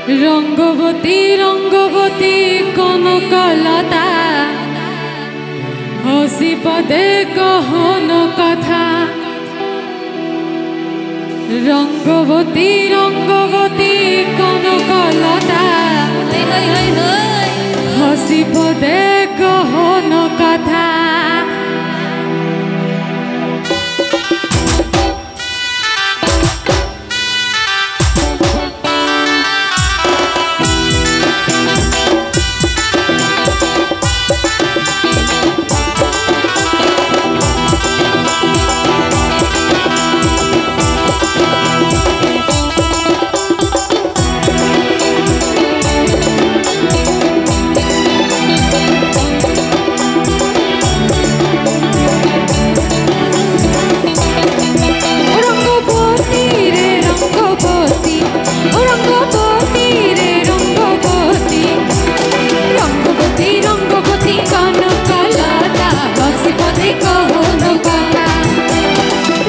রঙ্গবতী রঙ্গবতী কনকলতা হসি পদে কহন কথা। রঙ্গবতী রঙ্গবতী কনকলতা হসি পদে কহন কথা।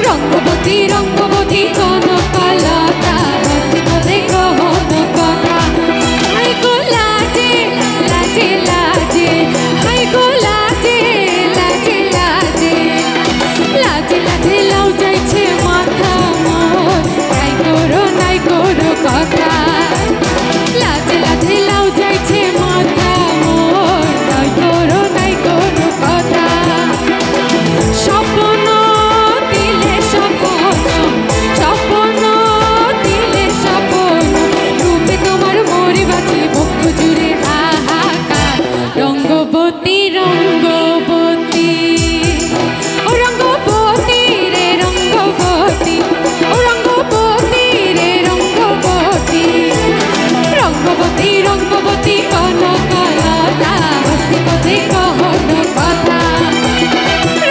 রঙ্গবতী কনকলতা হসি পদে কহন কথা। হাই গো লাজে লাজে লাজে, হাই গো লাজে লাজে লাজে, লাজে লাজে লাউ যাইছে মাথা মোর, নাই করো কথা। লাজে লাজে লাউ যাইছে মাথা মোর, নাই করো কথা। স্বপ্ন দিলে স্বপ্ন দিলে স্বপ্ন, রূপে তোমার মরি বাঁচি বক্ষ জুড়ে হাহাকার। রঙ্গবতী রঙ্গবতী ও রঙ্গবতী রে রঙ্গবতী, ও রঙ্গবতী রে রঙ্গবতী। রঙ্গবতী রঙ্গবতী কনকলতা হসি পদে কহন কথা।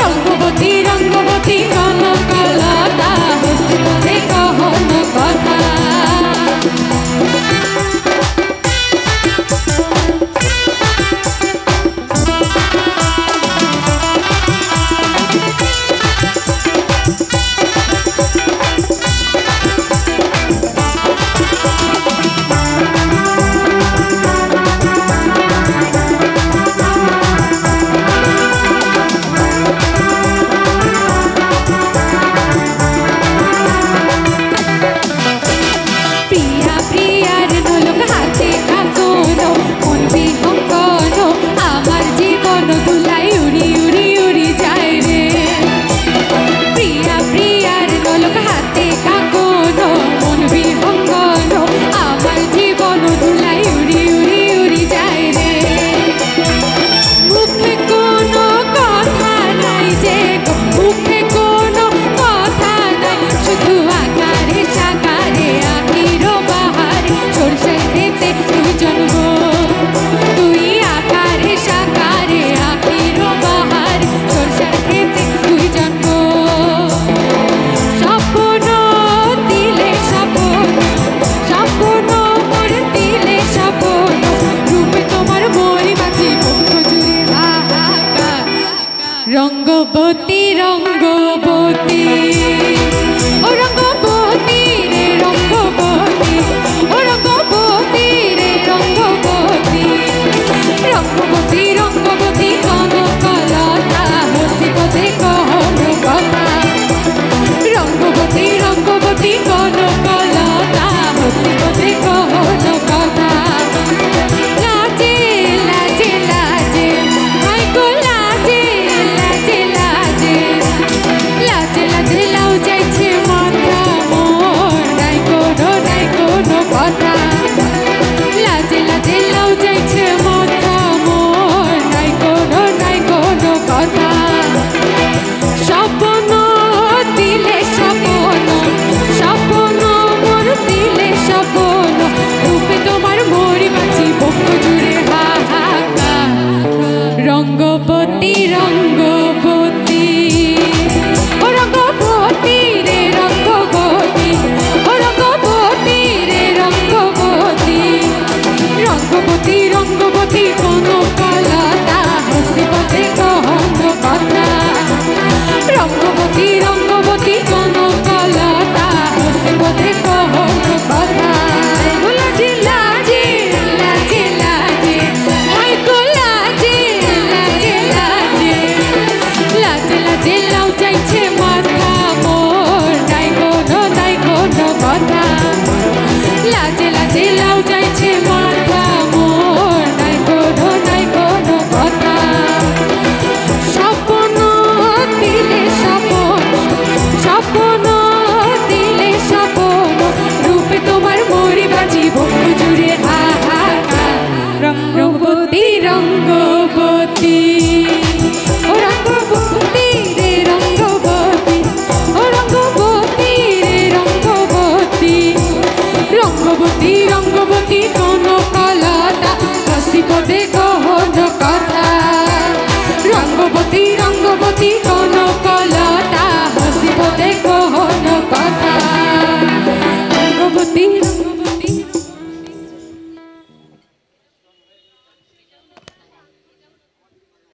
রঙ্গবতী রঙ্গবতী কনকলতা হসি পদে কহন কথা। রঙ্গবতী রঙ্গবতী ও রঙ্গবতী রে রঙ্গবতী, ও রঙ্গবতী রে রঙ্গবতী। রঙ্গবতী রঙ্গবতী কনকলতা হসি পদে কহন কথা। রঙ্গবতী রঙ্গবতী কনকলতা হসি পদে কহন কথা। লাজে লাজে লাজে, হাই গো লাজে লাজে লাজে, লাজে লাজে লাউ যাইছে মাথা মোর, নাই কোনো কথা। লাজে লাজে লাউ যাইছে মাথা মোর, নাই কোনো কথা। স্বপ্ন দিলে স্বপ্ন, স্বপ্ন মোর দিলে স্বপ্ন, রূপে তোমার মরি বাঁচি বক্ষ জুড়ে হাহাকার। রঙ্গবতী রঙ্গ